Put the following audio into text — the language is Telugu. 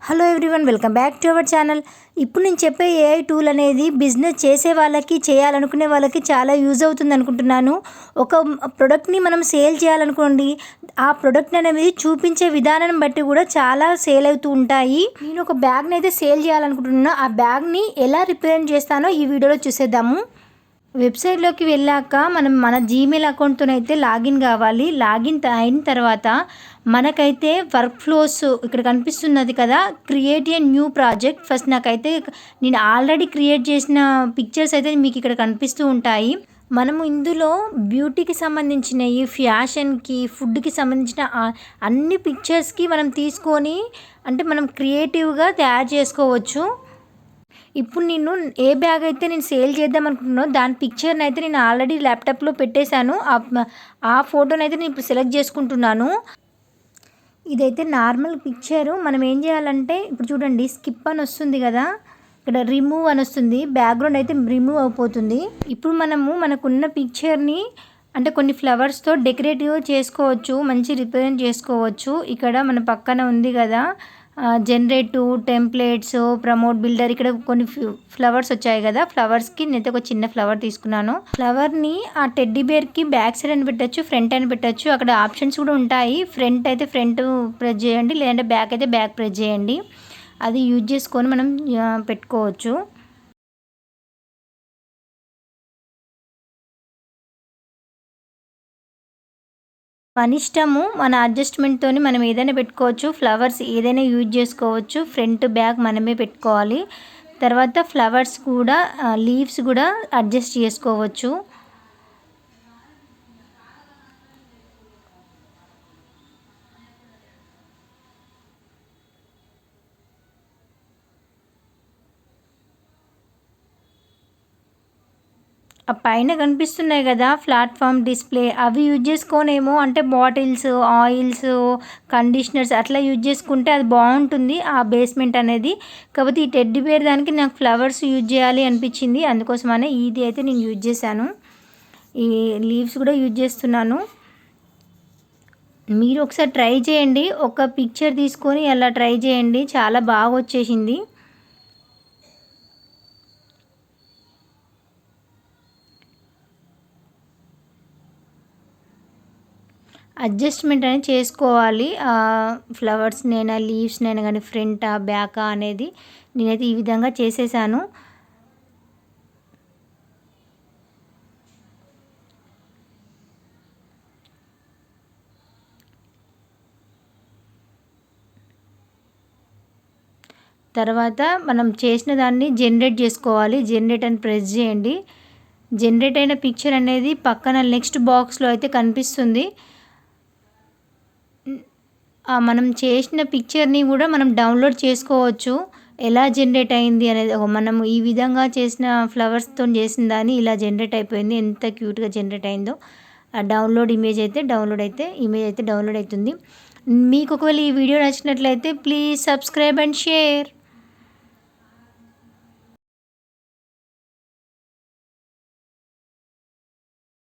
Hello everyone, welcome back to our channel. ఇప్పుడు నేను చెప్పే ఏఐ టూల్ అనేది బిజినెస్ చేసే వాళ్ళకి, చేయాలనుకునే వాళ్ళకి చాలా యూజ్ అవుతుంది అనుకుంటున్నాను. ఒక ప్రొడక్ట్ని మనం సేల్ చేయాలనుకోండి, ఆ ప్రొడక్ట్ అనేది చూపించే విధానం బట్టి కూడా చాలా సేల్ అవుతూ ఉంటాయి. నేను ఒక బ్యాగ్ని అయితే సేల్ చేయాలనుకుంటున్నాను. ఆ బ్యాగ్ని ఎలా రిప్రజెంట్ చేస్తానో ఈ వీడియోలో చూసేద్దాము. వెబ్సైట్లోకి వెళ్ళాక మనం మన జీమెయిల్ అకౌంట్తోనైతే లాగిన్ కావాలి. లాగిన్ అయిన తర్వాత మనకైతే వర్క్ ఫ్లోస్ ఇక్కడ కనిపిస్తున్నది కదా, create a new project. First నాకైతే నేను ఆల్రెడీ క్రియేట్ చేసిన పిక్చర్స్ అయితే మీకు ఇక్కడ కనిపిస్తూ ఉంటాయి. మనము ఇందులో బ్యూటీకి సంబంధించినవి, ఫ్యాషన్కి, ఫుడ్కి సంబంధించిన అన్ని పిక్చర్స్కి మనం తీసుకొని అంటే మనం క్రియేటివ్గా తయారు చేసుకోవచ్చు. ఇప్పుడు నేను ఏ బ్యాగ్ అయితే నేను సేల్ చేద్దాం అనుకుంటున్నానో దాని పిక్చర్ని అయితే నేను ఆల్రెడీ ల్యాప్టాప్లో పెట్టేశాను. ఆ ఫోటోని అయితే నేను ఇప్పుడు సెలెక్ట్ చేసుకుంటున్నాను. ఇదైతే నార్మల్ పిక్చరు. మనం ఏం చేయాలంటే ఇప్పుడు చూడండి, స్కిప్ అని వస్తుంది కదా, ఇక్కడ రిమూవ్ అని వస్తుంది, బ్యాక్గ్రౌండ్ అయితే రిమూవ్ అయిపోతుంది. ఇప్పుడు మనకున్న పిక్చర్ని అంటే కొన్ని ఫ్లవర్స్తో డెకరేటివ్ చేసుకోవచ్చు, మంచి రిప్రజెంట్ చేసుకోవచ్చు. ఇక్కడ మన పక్కన ఉంది కదా జనరేట్ టెంప్లెట్స్, ప్రమోట్ బిల్డర్, ఇక్కడ కొన్ని ఫ్లవర్స్ వచ్చాయి కదా, ఫ్లవర్స్కి నేనైతే ఒక చిన్న ఫ్లవర్ తీసుకున్నాను. ఫ్లవర్ని ఆ టెడ్డీ బేర్కి బ్యాక్ సైడ్ అని పెట్టచ్చు, ఫ్రంట్ అని పెట్టచ్చు. అక్కడ ఆప్షన్స్ కూడా ఉంటాయి. ఫ్రంట్ అయితే ఫ్రంట్ ప్రెస్ చేయండి, లేదంటే బ్యాక్ అయితే బ్యాక్ ప్రెస్ చేయండి. అది యూజ్ చేసుకొని మనం పెట్టుకోవచ్చు. మన ఇష్టము, మన అడ్జస్ట్మెంట్తో మనం ఏదైనా పెట్టుకోవచ్చు. ఫ్లవర్స్ ఏదైనా యూజ్ చేసుకోవచ్చు. ఫ్రంట్ బ్యాక్ మనమే పెట్టుకోవాలి. తర్వాత ఫ్లవర్స్ కూడా లీవ్స్ కూడా అడ్జస్ట్ చేసుకోవచ్చు. ఆ పైన కనిపిస్తున్నాయి కదా ప్లాట్ఫామ్ డిస్ప్లే, అవి యూజ్ చేసుకోనేమో అంటే బాటిల్స్, ఆయిల్స్, కండిషనర్స్ అట్లా యూజ్ చేసుకుంటే అది బాగుంటుంది ఆ బేస్మెంట్ అనేది. కాకపోతే ఈ టెడ్డీ బేర్ దానికి నాకు ఫ్లవర్స్ యూజ్ చేయాలి అనిపించింది, అందుకోసమనే ఇది అయితే నేను యూజ్ చేశాను. ఈ లీవ్స్ కూడా యూజ్ చేస్తున్నాను. మీరు ఒకసారి ట్రై చేయండి, ఒక పిక్చర్ తీసుకొని అలా ట్రై చేయండి, చాలా బాగా వచ్చేసింది. అడ్జస్ట్మెంట్ అనేది చేసుకోవాలి. ఫ్లవర్స్నైనా లీవ్స్నైనా కానీ ఫ్రంటా బ్యాకా అనేది నేనైతే ఈ విధంగా చేసేసాను. తర్వాత మనం చేసిన దాన్ని జనరేట్ చేసుకోవాలి. జనరేట్ అని ప్రెస్ చేయండి. జనరేట్ అయిన పిక్చర్ అనేది పక్కన నెక్స్ట్ బాక్స్లో అయితే కనిపిస్తుంది. మనం చేసిన పిక్చర్ని కూడా మనం డౌన్లోడ్ చేసుకోవచ్చు. ఎలా జనరేట్ అయింది అనేది, మనం ఈ విధంగా చేసిన ఫ్లవర్స్తో చేసిన దాన్ని ఇలా జనరేట్ అయిపోయింది, ఎంత క్యూట్గా జనరేట్ అయిందో. డౌన్లోడ్ ఇమేజ్ అయితే ఇమేజ్ అయితే డౌన్లోడ్ అవుతుంది. మీకు ఒకవేళ ఈ వీడియో నచ్చినట్లయితే ప్లీజ్ సబ్స్క్రైబ్ అండ్ షేర్.